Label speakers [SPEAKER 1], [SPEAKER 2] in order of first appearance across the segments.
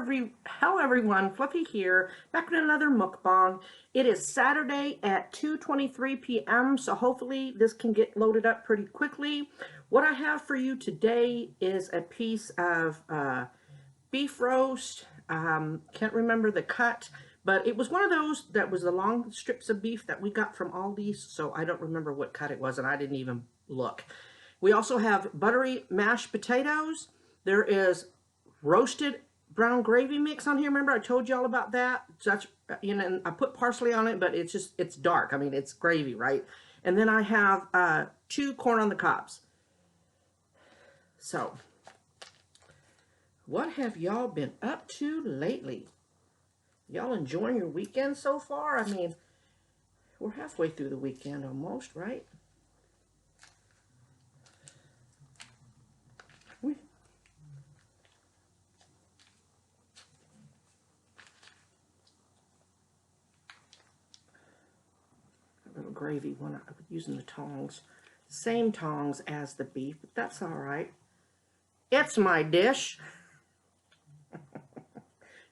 [SPEAKER 1] Hello everyone, Fluffy here, back with another mukbang. It is Saturday at 2:23 p.m., so hopefully this can get loaded up pretty quickly. What I have for you today is a piece of beef roast. Can't remember the cut, but it was one of those that was the long strips of beef that we got from Aldi's, so I don't remember what cut it was, and I didn't even look. We also have buttery mashed potatoes. There is roasted brown gravy mix on here. Remember I told you all about that? Such, you know, and I put parsley on it, but it's dark. I mean, it's gravy, right? And then I have 2 corn on the cobs. So, what have y'all been up to lately? Y'all enjoying your weekend so far? I mean, we're halfway through the weekend almost, right? A little gravy when I'm using the tongs. Same tongs as the beef, but that's all right. It's my dish.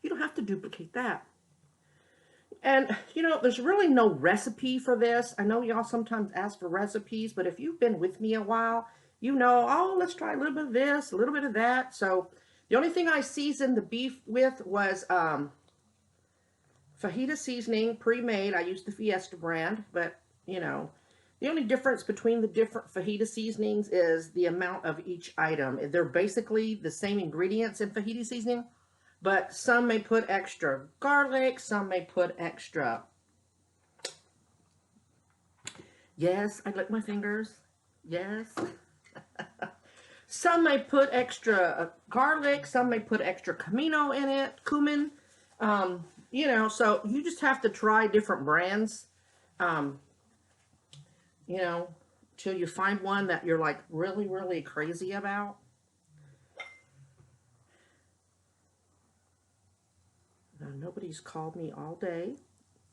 [SPEAKER 1] You don't have to duplicate that. And, you know, there's really no recipe for this. I know y'all sometimes ask for recipes, but if you've been with me a while, you know, oh, let's try a little bit of this, a little bit of that. So the only thing I seasoned the beef with was fajita seasoning, pre-made. I used the Fiesta brand, but, you know, the only difference between the different fajita seasonings is the amount of each item. They're basically the same ingredients in fajita seasoning, but some may put extra garlic, some may put extra. Yes, I lick my fingers. Yes. Some may put extra garlic, some may put extra camino in it, cumin. You know, so you just have to try different brands. You know, till you find one that you're like really, really crazy about. Now, nobody's called me all day,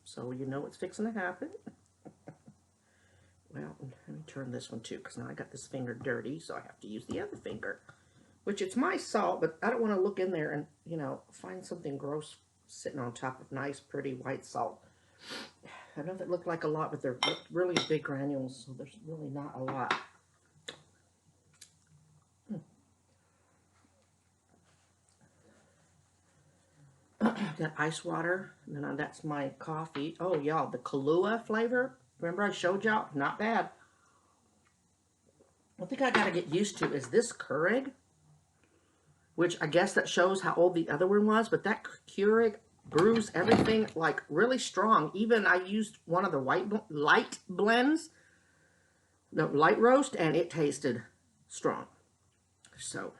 [SPEAKER 1] so you know what's fixing to happen. Well, let me turn this one too, because now I got this finger dirty, so I have to use the other finger. Which it's my salt, but I don't want to look in there and, you know, find something gross sitting on top of nice, pretty white salt. I know that look like a lot, but they're really big granules, so there's really not a lot. Got ice water, and then that's my coffee. Oh, y'all, the Kahlua flavor. Remember I showed y'all? Not bad. One thing I gotta get used to is this Keurig, which I guess that shows how old the other one was, but that Keurig brews everything like really strong. Even I used one of the light blends, the light roast, and it tasted strong. So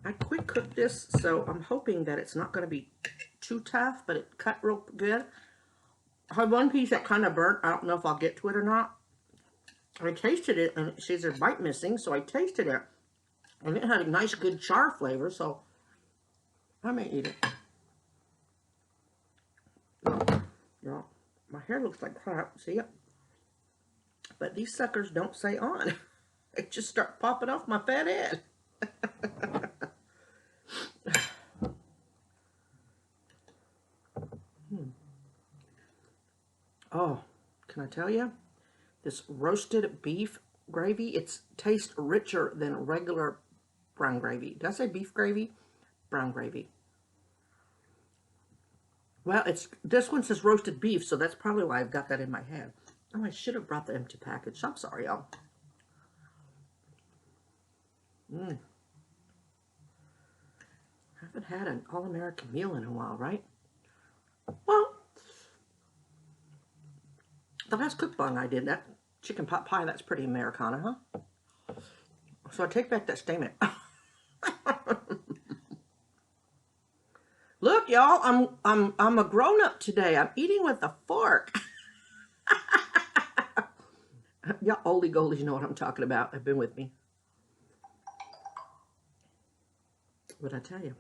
[SPEAKER 1] I quick cooked this, so I'm hoping that it's not going to be too tough, but it cut real good. I had one piece that kind of burnt. I don't know if I'll get to it or not. I tasted it, and it says there's bite missing, so I tasted it. And it had a nice, good char flavor, so I may eat it. Oh, my hair looks like crap, see it? But these suckers don't stay on. They just start popping off my fat head. Oh, can I tell you? This roasted beef gravy, it tastes richer than regular brown gravy. Did I say beef gravy? Brown gravy. Well, this one says roasted beef, so that's probably why I've got that in my head. Oh, I should have brought the empty package. I'm sorry, y'all. I haven't had an all-American meal in a while, right? Well, the last cookbang I did, that chicken pot pie, that's pretty Americana, huh? So I take back that statement. Look, y'all, I'm a grown-up today. I'm eating with a fork. Y'all oldie goldies know what I'm talking about. Have been with me. What'd I tell you?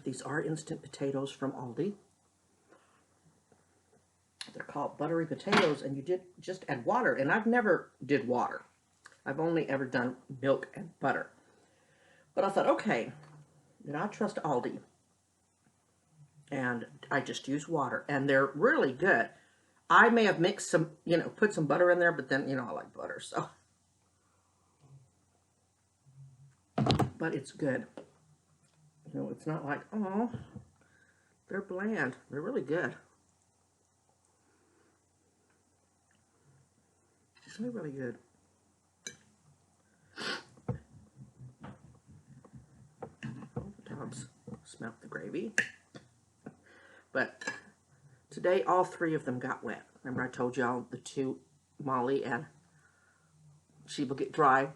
[SPEAKER 1] These are instant potatoes from Aldi. They're called buttery potatoes, and you just add water. And I've never did water. I've only ever done milk and butter. But I thought, okay, then I trust Aldi. And I just use water, and they're really good. I may have mixed some, put some butter in there, but then, I like butter, so. But it's good. It's not like, oh, they're bland. They're really good. It's really, really good. Oh, the dogs smelt the gravy. But today, all three of them got wet. Remember I told y'all the two, Molly and she will get dry.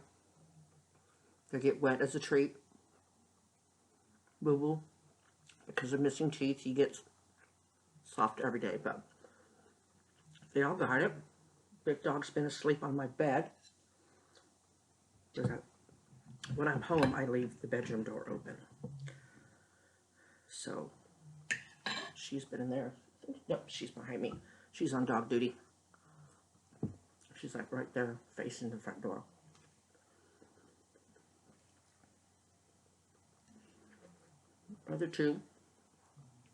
[SPEAKER 1] They get wet as a treat. Boo Boo, because of missing teeth, he gets soft every day. But they all got it. Big Dog's been asleep on my bed. When I'm home, I leave the bedroom door open. So she's been in there. Nope, she's behind me. She's on dog duty. She's like right there facing the front door. Other two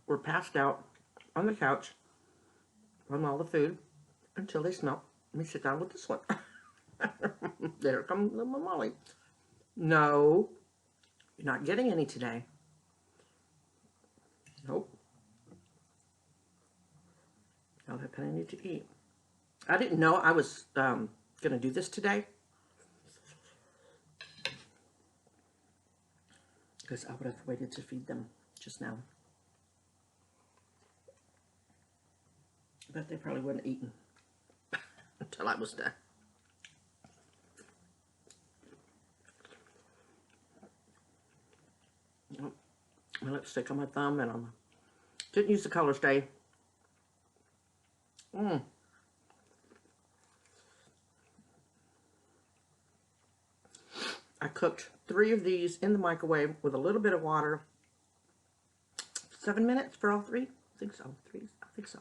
[SPEAKER 1] were passed out on the couch from all the food until they smelt. Let me sit down with this one. There comes the Molly. No, you're not getting any today. Nope. I'll have plenty to eat. I didn't know I was going to do this today, because I would have waited to feed them just now. But they probably wouldn't have eaten until I was done. My lipstick on my thumb, and didn't use the Color Stay. I cooked 3 of these in the microwave with a little bit of water. 7 minutes for all 3? I think so. 3, I think so.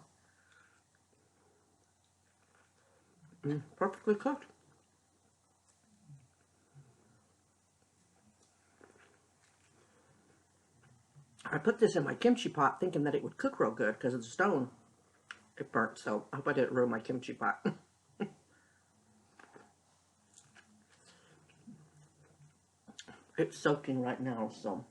[SPEAKER 1] Perfectly cooked. I put this in my kimchi pot thinking that it would cook real good because of the stone. It burnt, so I hope I didn't ruin my kimchi pot. It's soaking right now, so.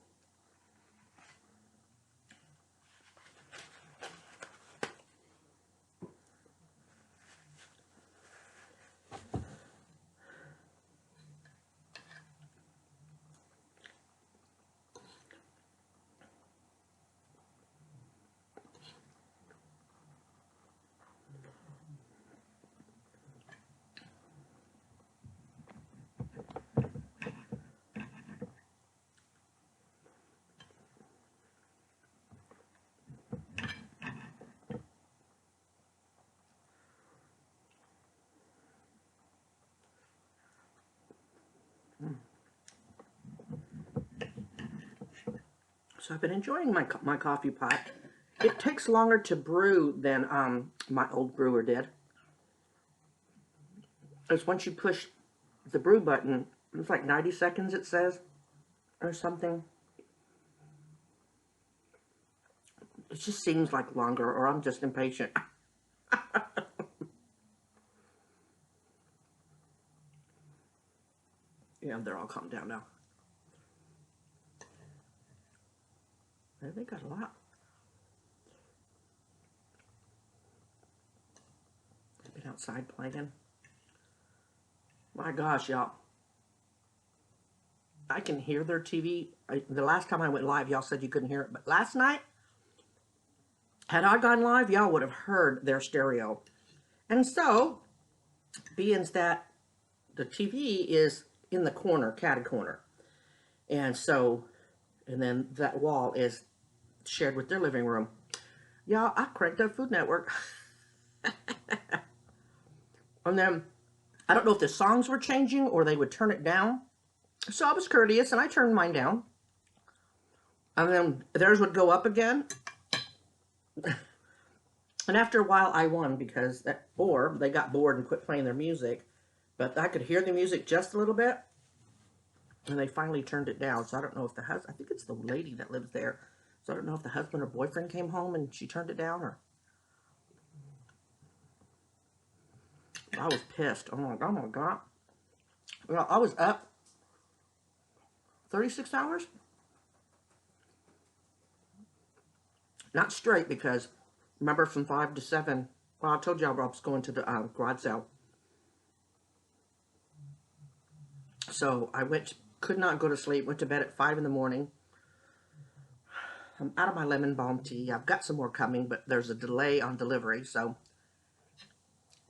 [SPEAKER 1] So I've been enjoying my coffee pot. It takes longer to brew than my old brewer did. Because once you push the brew button, it's like 90 seconds it says, or something. It just seems like longer, or I'm just impatient. Yeah, they're all calmed down now. They got a lot. They've been outside playing. My gosh, y'all. I can hear their TV. The last time I went live, y'all said you couldn't hear it. But last night, had I gone live, y'all would have heard their stereo. And so, being that the TV is in the corner, catty corner. And so, and then that wall is shared with their living room. Y'all, I cranked up Food Network. And then, I don't know if the songs were changing or they would turn it down. So I was courteous and I turned mine down. And then theirs would go up again. And after a while, I won because or they got bored and quit playing their music. But I could hear the music just a little bit. And they finally turned it down. So I don't know if the husband, I think it's the lady that lives there. So I don't know if the husband or boyfriend came home and she turned it down, or. I was pissed. Oh my God. Well, I was up 36 hours. Not straight, because remember from 5 to 7, well, I told you I was going to the garage sale. So I could not go to sleep, went to bed at 5 in the morning. I'm out of my lemon balm tea. I've got some more coming, but there's a delay on delivery, so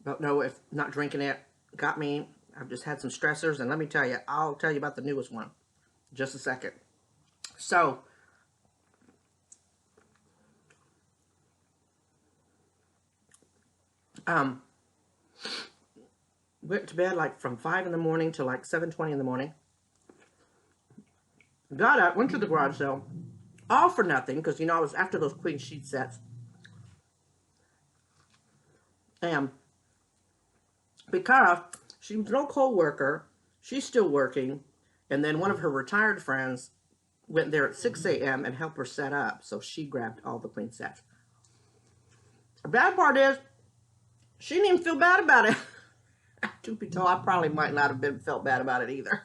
[SPEAKER 1] don't know if not drinking it got me. I've just had some stressors, and let me tell you, I'll tell you about the newest one in just a second. So, went to bed like from 5 in the morning to like 7:20 in the morning. Got up, went to the garage sale, all for nothing, because, you know, I was after those queen sheet sets. And because she was no co-worker, she's still working, and then one of her retired friends went there at 6 a.m. and helped her set up, so she grabbed all the queen sets. The bad part is, she didn't even feel bad about it. Truth be told, I probably might not have felt bad about it either.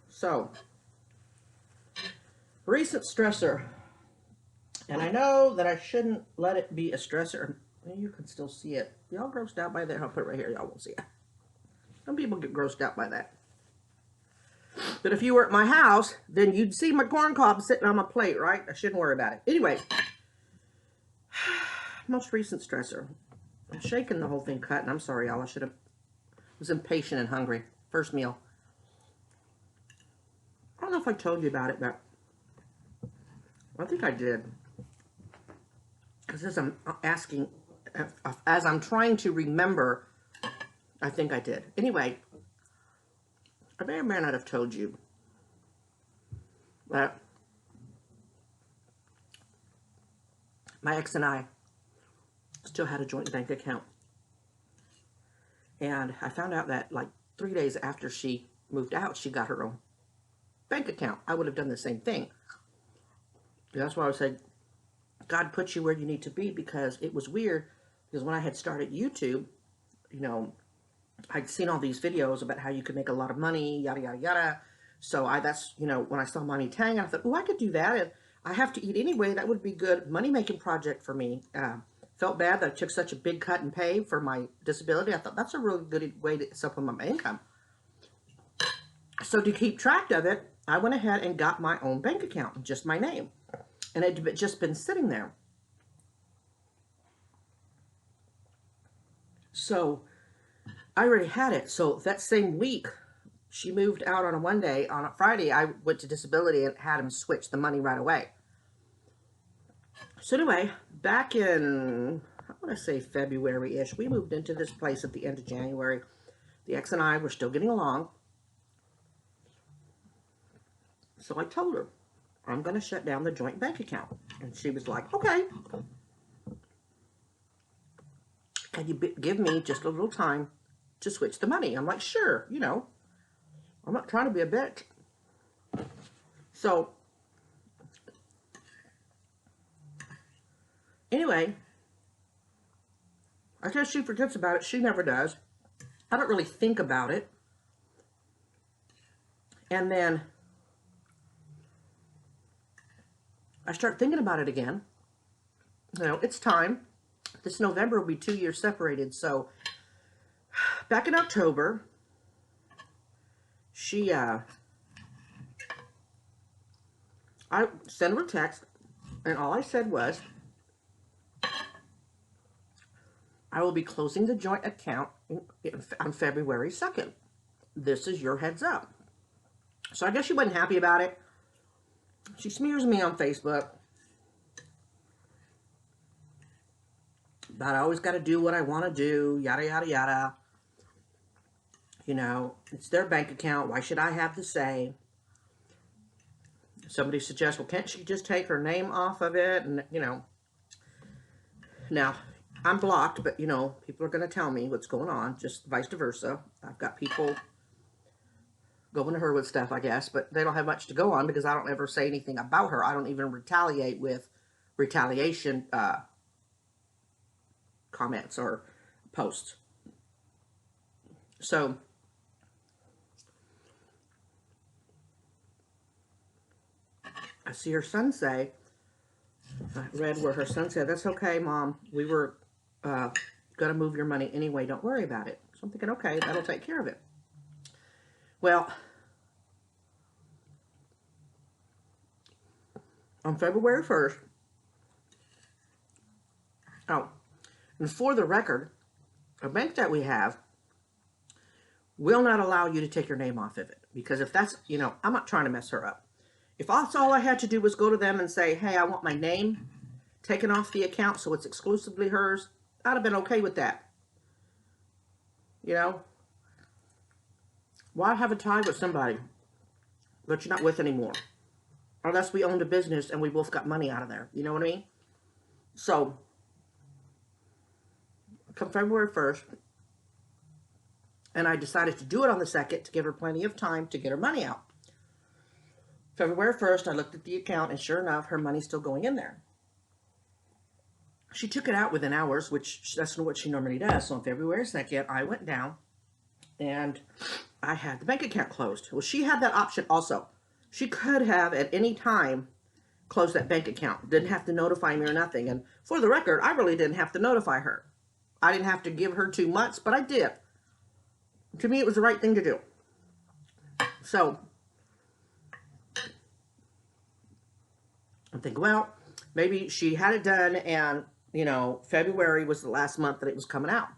[SPEAKER 1] So, recent stressor. And I know that I shouldn't let it be a stressor. You can still see it. Y'all grossed out by that? I'll put it right here. Y'all won't see it. Some people get grossed out by that. But if you were at my house, then you'd see my corn cob sitting on my plate, right? I shouldn't worry about it. Anyway, most recent stressor. I'm shaking the whole thing cut, and I'm sorry, y'all. I was impatient and hungry. First meal. I don't know if I told you about it, but I think I did. Because as I'm asking, as I'm trying to remember, I think I did. Anyway, I may or may not have told you that my ex and I still had a joint bank account. And I found out that like 3 days after she moved out, she got her own bank account. I would have done the same thing. That's why I said, God put you where you need to be, because it was weird. Because when I had started YouTube, you know, I'd seen all these videos about how you could make a lot of money, yada, yada, yada. So that's, you know, when I saw Mommy Tang, I thought, oh, I could do that. And I have to eat anyway. That would be good money-making project for me. Felt bad that I took such a big cut in pay for my disability. I thought that's a really good way to supplement my income. So to keep track of it, I went ahead and got my own bank account, just my name. And it had just been sitting there. So I already had it. So that same week, she moved out on a Monday. On a Friday, I went to disability and had him switch the money right away. So anyway, back in, I want to say February-ish, we moved into this place at the end of January. The ex and I were still getting along. So I told her, I'm going to shut down the joint bank account. And she was like, okay. Can you give me just a little time to switch the money? I'm like, sure, you know. I'm not trying to be a bitch. So, anyway, I guess she forgets about it. She never does. I don't really think about it. And then I start thinking about it again. You know, it's time. This November will be 2 years separated. So, back in October, I sent her a text, and all I said was, I will be closing the joint account on February 2nd. This is your heads up. So I guess she wasn't happy about it. She smears me on Facebook. But I always got to do what I want to do, yada, yada, yada. You know, it's their bank account. Why should I have the say? Somebody suggests, well, can't she just take her name off of it? And, you know, now, I'm blocked, but, you know, people are going to tell me what's going on, just vice versa. I've got people going to her with stuff, I guess, but they don't have much to go on because I don't ever say anything about her. I don't even retaliate with retaliation comments or posts. So, I see her son say, I read where her son said, that's okay, Mom. We were going to move your money anyway. Don't worry about it. So I'm thinking, okay, that'll take care of it. Well, on February 1st, oh, and for the record, a bank that we have will not allow you to take your name off of it. Because if that's, you know, I'm not trying to mess her up. If that's all I had to do was go to them and say, hey, I want my name taken off the account so it's exclusively hers, I'd have been okay with that. You know? Why have a tie with somebody that you're not with anymore? Unless we owned a business and we both got money out of there. You know what I mean? So, come February 1st, and I decided to do it on the 2nd to give her plenty of time to get her money out. February 1st, I looked at the account, and sure enough, her money's still going in there. She took it out within hours, which that's what she normally does. So on February 2nd, I went down, and I had the bank account closed. Well, she had that option also. She could have, at any time, closed that bank account. Didn't have to notify me or nothing. And for the record, I really didn't have to notify her. I didn't have to give her 2 months, but I did. To me, it was the right thing to do. So, I'm thinking, well, maybe she had it done and, you know, February was the last month that it was coming out.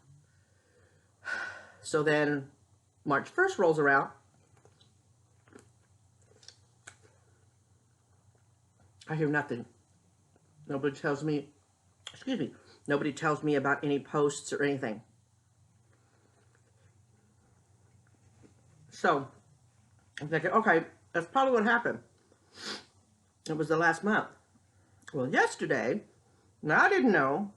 [SPEAKER 1] So then March 1st rolls around. I hear nothing. Nobody tells me, excuse me, nobody tells me about any posts or anything. So, I'm thinking, okay, that's probably what happened. It was the last month. Well, yesterday, now I didn't know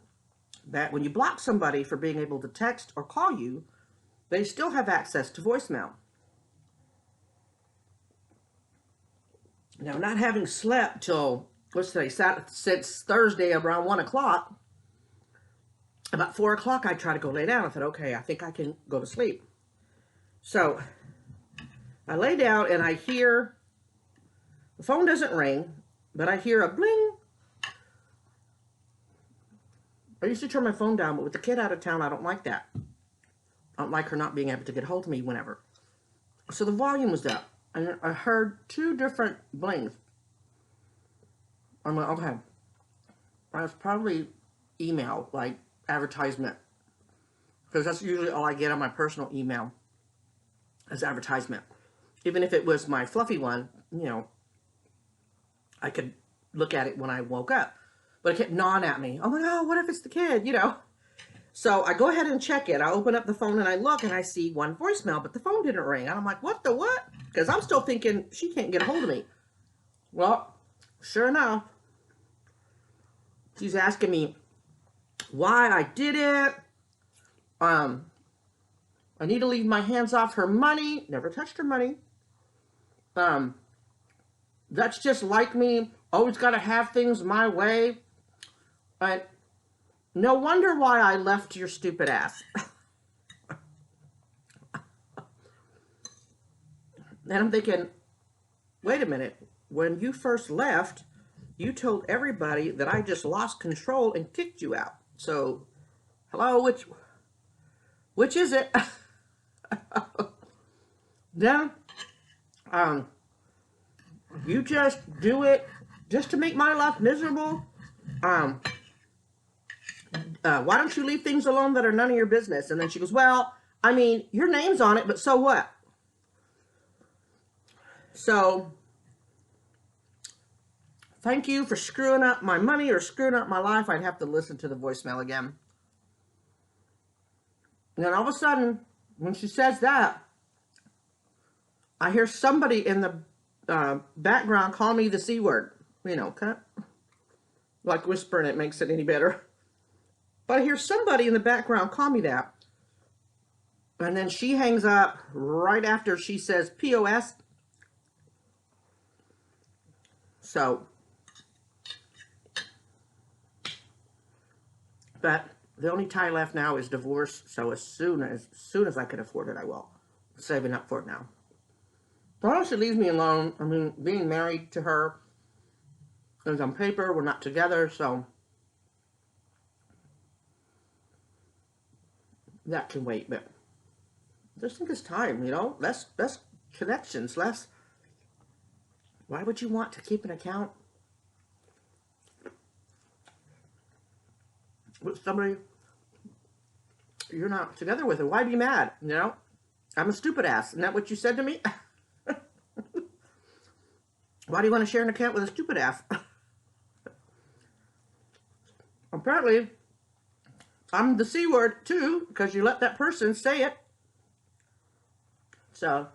[SPEAKER 1] that when you block somebody for being able to text or call you, they still have access to voicemail. Now, not having slept till, let's say, since Thursday around 1 o'clock, about 4 o'clock, I try to go lay down. I thought, okay, I think I can go to sleep. So, I lay down and I hear, the phone doesn't ring, but I hear a bling. I used to turn my phone down, but with the kid out of town, I don't like that. I don't like her not being able to get hold of me whenever. So the volume was up, and I heard 2 different blings. I'm like, okay, that's probably email, like advertisement, because that's usually all I get on my personal email as advertisement. Even if it was my fluffy one, you know, I could look at it when I woke up. But it kept gnawing at me. I'm like, oh, what if it's the kid, you know? So I go ahead and check it. I open up the phone and I look and I see 1 voicemail, but the phone didn't ring. And I'm like, what the what? Because I'm still thinking she can't get a hold of me. Well, sure enough, she's asking me why I did it. I need to leave my hands off her money. Never touched her money. That's just like me. Always got to have things my way. But no wonder why I left your stupid ass. And I'm thinking, wait a minute. When you first left, you told everybody that I just lost control and kicked you out. So, hello, which is it? Then, you just do it just to make my life miserable. Why don't you leave things alone that are none of your business? And then she goes, well, I mean, your name's on it, but so what? So, thank you for screwing up my money or screwing up my life. I'd have to listen to the voicemail again. And then all of a sudden, when she says that, I hear somebody in the background call me the C word. You know, kind of like whispering, it makes it any better. But I hear somebody in the background call me that. And then she hangs up right after she says POS. So, but the only tie left now is divorce. So as soon as I can afford it, I will. I'm saving up for it now. But honestly, leaves me alone. I mean, being married to her is on paper. We're not together, so that can wait. But I just think it's time, you know, less connections, less. Why would you want to keep an account with somebody you're not together with? And why be mad? You know, I'm a stupid ass. Isn't that what you said to me? Why do you want to share an account with a stupid ass? Apparently, I'm the C word too, because you let that person say it. So,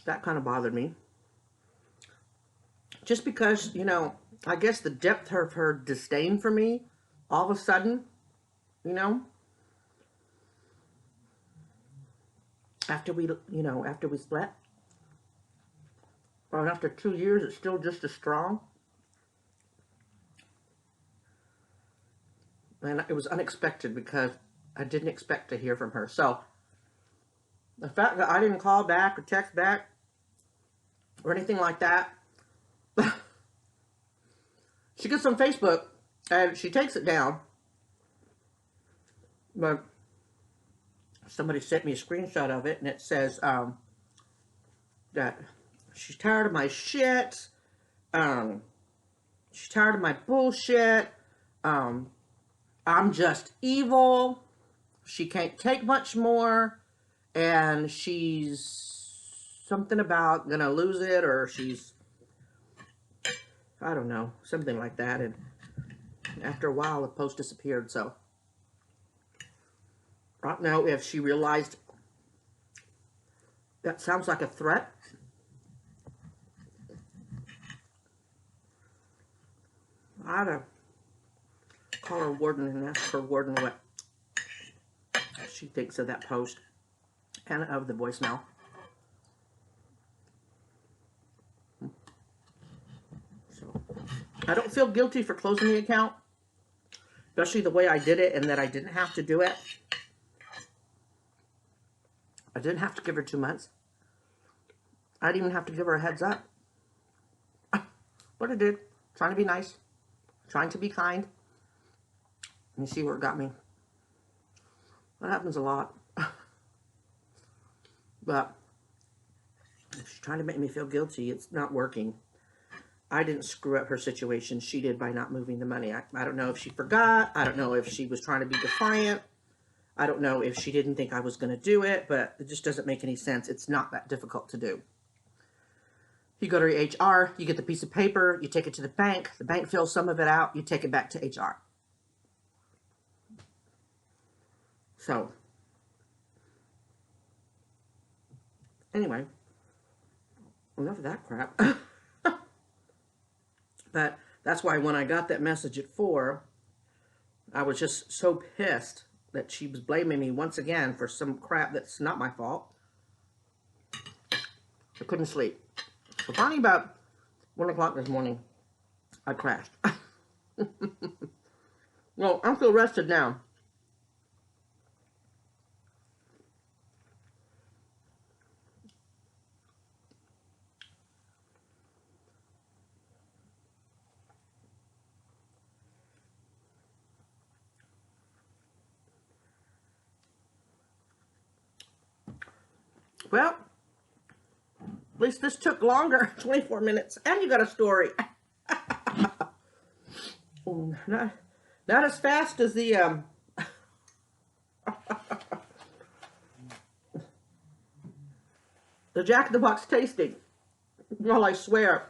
[SPEAKER 1] that kind of bothered me. Just because, you know, I guess the depth of her disdain for me, all of a sudden, you know, after we split, or after 2 years, it's still just as strong. And it was unexpected because I didn't expect to hear from her. So, the fact that I didn't call back or text back or anything like that, she gets on Facebook and she takes it down. But somebody sent me a screenshot of it, and it says that she's tired of my shit. She's tired of my bullshit. I'm just evil. She can't take much more. And she's something about gonna lose it, or she's, I don't know, something like that. And after a while, the post disappeared. So I don't know if she realized that sounds like a threat. I had to call her warden and ask her warden what she thinks of that post and of the voicemail. So I don't feel guilty for closing the account, especially the way I did it and that I didn't have to do it. I didn't have to give her 2 months. I didn't even have to give her a heads up. But I did. Trying to be nice. Trying to be kind. And you see where it got me. That happens a lot. But she's trying to make me feel guilty. It's not working. I didn't screw up her situation. She did by not moving the money. I don't know if she forgot. I don't know if she was trying to be defiant. I don't know if she didn't think I was going to do it, but it just doesn't make any sense. It's not that difficult to do. You go to your HR, you get the piece of paper, you take it to the bank fills some of it out, you take it back to HR. So, anyway, enough of that crap. But that's why when I got that message at 4, I was just so pissed that she was blaming me once again for some crap that's not my fault. I couldn't sleep. So finally about 1 o'clock this morning, I crashed. Well, I'm still rested now. Well, at least this took longer, 24 minutes, and you got a story. not as fast as the the Jack in the Box tasting. Well, I swear,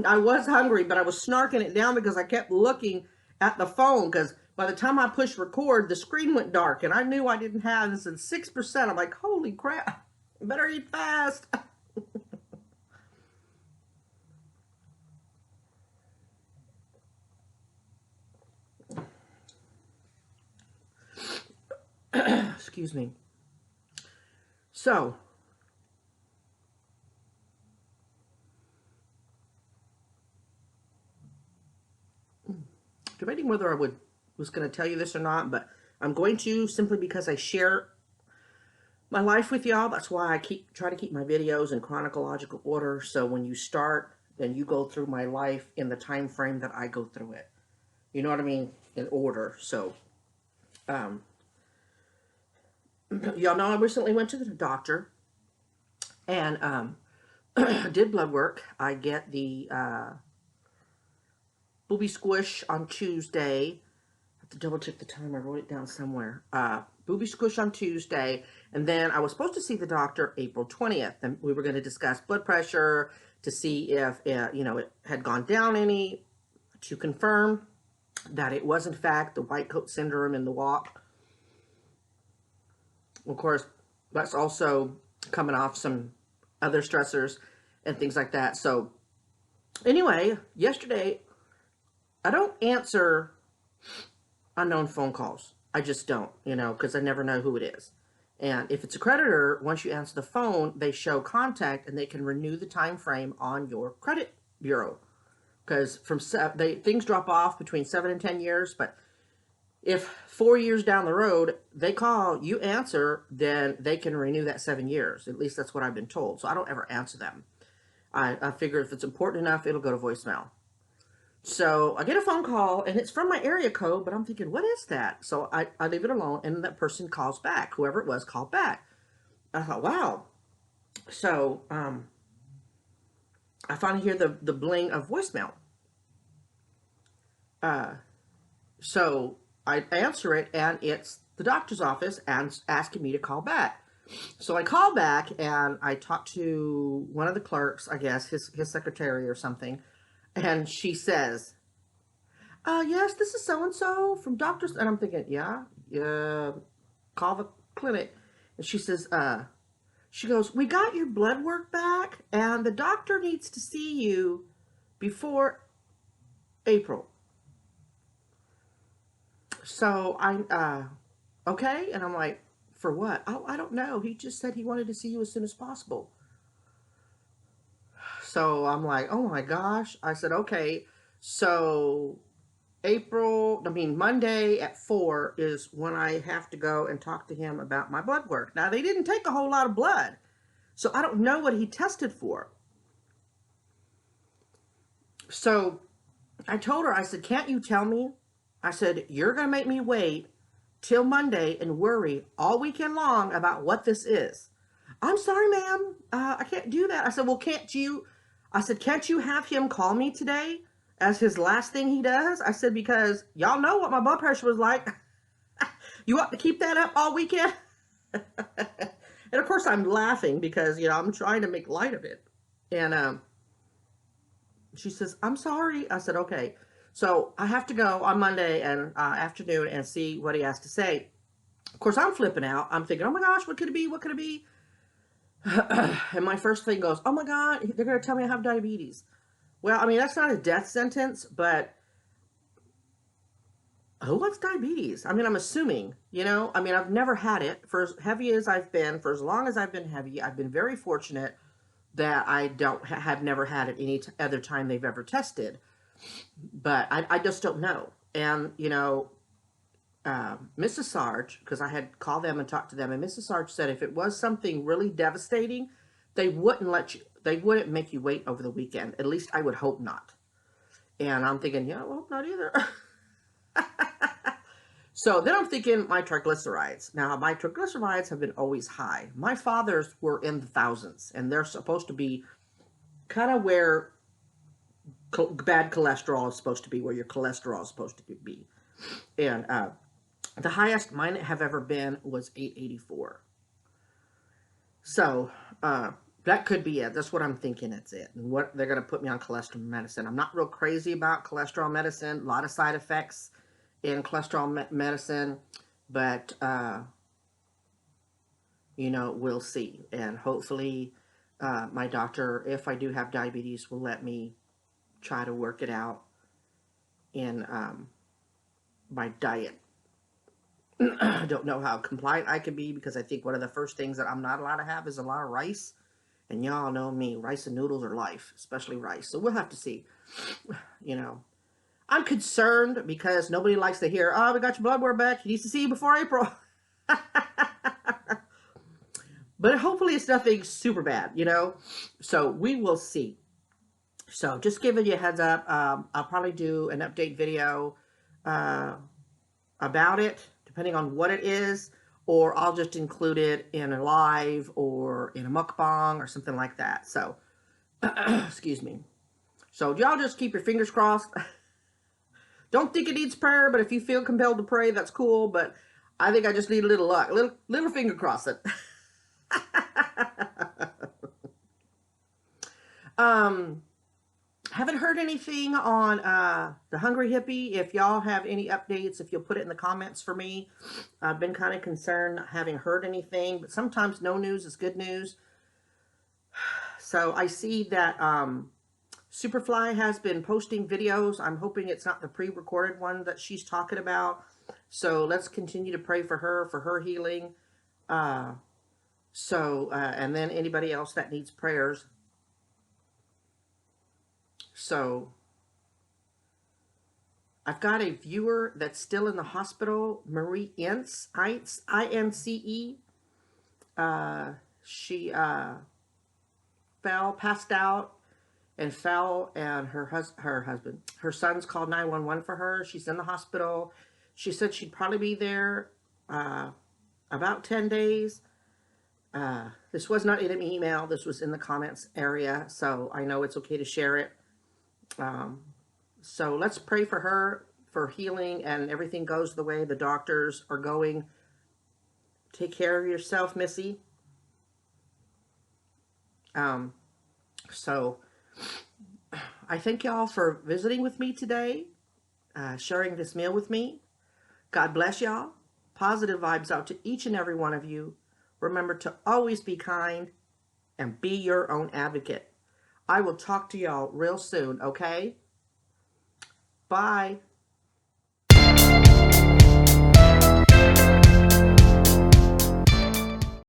[SPEAKER 1] I was hungry, but I was snarking it down because I kept looking at the phone because by the time I pushed record, the screen went dark and I knew I didn't have this at 6%. I'm like, holy crap, I better eat fast. Excuse me. So, debating whether was going to tell you this or not, but I'm going to simply because I share my life with y'all. That's why I try to keep my videos in chronological order. So when you start, then you go through my life in the time frame that I go through it. You know what I mean? In order. So, um, y'all know I recently went to the doctor and did blood work. I get the booby squish on Tuesday. I have to double check the time. I wrote it down somewhere. Booby squish on Tuesday, and then I was supposed to see the doctor April 20th, and we were going to discuss blood pressure to see if it had gone down any, to confirm that it was in fact the white coat syndrome in the walk. Of course, that's also coming off some other stressors and things like that. So anyway, yesterday, I don't answer unknown phone calls. I just don't, because I never know who it is. And if it's a creditor, once you answer the phone, they show contact and they can renew the time frame on your credit bureau. Because things drop off between 7 and 10 years, but if 4 years down the road they call, you answer, then they can renew that 7 years. At least that's what I've been told. So I don't ever answer them. I figure if it's important enough, it'll go to voicemail. So I get a phone call, and it's from my area code, but I'm thinking, what is that? So I leave it alone, and that person calls back. Whoever it was called back. I thought, wow. So I finally hear the bling of voicemail. So I answer it, and it's the doctor's office and asking me to call back. So I call back, and I talk to one of the clerks, I guess, his secretary or something, and she says, yes, this is so-and-so from doctor's, and I'm thinking, yeah, call the clinic. And she says, she goes, we got your blood work back, and the doctor needs to see you before April. So okay, and I'm like, for what? Oh, I don't know. He just said he wanted to see you as soon as possible. So I'm like, oh my gosh. I said, okay, so Monday at 4 is when I have to go and talk to him about my blood work. Now, they didn't take a whole lot of blood, so I don't know what he tested for. So I told her, I said, can't you tell me? I said, you're going to make me wait till Monday and worry all weekend long about what this is. I'm sorry, ma'am. I can't do that. I said, well, can't you have him call me today as his last thing he does? I said, because y'all know what my blood pressure was like. You want to keep that up all weekend? And of course I'm laughing because, I'm trying to make light of it. And she says, I'm sorry. I said, okay. So I have to go on Monday and afternoon and see what he has to say. Of course, I'm flipping out. I'm thinking, oh my gosh, what could it be? What could it be? And my first thing goes, oh my God, they're going to tell me I have diabetes. Well, that's not a death sentence, but who wants diabetes? I'm assuming, I've never had it. For as heavy as I've been, for as long as I've been heavy, I've been very fortunate that I have never had it any other time they've ever tested. But I just don't know. And, Mrs. Sarge, because I had called them and talked to them, and Mrs. Sarge said if it was something really devastating, they wouldn't make you wait over the weekend. At least I would hope not. And I'm thinking, yeah, I hope not either. So then I'm thinking my triglycerides. Now, my triglycerides have been always high. My father's were in the thousands, and they're supposed to be kind of where bad cholesterol is supposed to be, where your cholesterol is supposed to be. And the highest mine have ever been was 884. So That could be it. That's what I'm thinking it's it. And what they're going to put me on cholesterol medicine. I'm not real crazy about cholesterol medicine. A lot of side effects in cholesterol medicine. But, you know, we'll see. And hopefully my doctor, if I do have diabetes, will let me try to work it out in my diet. I don't know how compliant I can be because I think one of the first things that I'm not allowed to have is a lot of rice. And y'all know me, rice and noodles are life, especially rice. So we'll have to see. You know, I'm concerned because nobody likes to hear, oh, we got your blood work back. He needs to see you before April. But hopefully it's nothing super bad, you know. So we will see. So just giving you a heads up. I'll probably do an update video about it, depending on what it is. Or I'll just include it in a live or in a mukbang or something like that. So, excuse me. So y'all just keep your fingers crossed. Don't think it needs prayer, but if you feel compelled to pray, that's cool. But I think I just need a little luck, little finger crossing. Haven't heard anything on the Hungry Hippie. If y'all have any updates, if you'll put it in the comments for me. I've been kind of concerned not having heard anything, but sometimes no news is good news. So I see that Superfly has been posting videos. I'm hoping it's not the pre-recorded one that she's talking about. So let's continue to pray for her healing. And then anybody else that needs prayers. So I've got a viewer that's still in the hospital, Marie Ince, I-N-C-E. She passed out and fell, and her son's called 911 for her. She's in the hospital. She said she'd probably be there about 10 days. This was not in an email. This was in the comments area, so I know it's okay to share it. So let's pray for her, for healing, and everything goes the way the doctors are going. Take care of yourself, Missy. So I thank y'all for visiting with me today, sharing this meal with me. God bless y'all. Positive vibes out to each and every one of you. Remember to always be kind and be your own advocate. I will talk to y'all real soon, okay? Bye.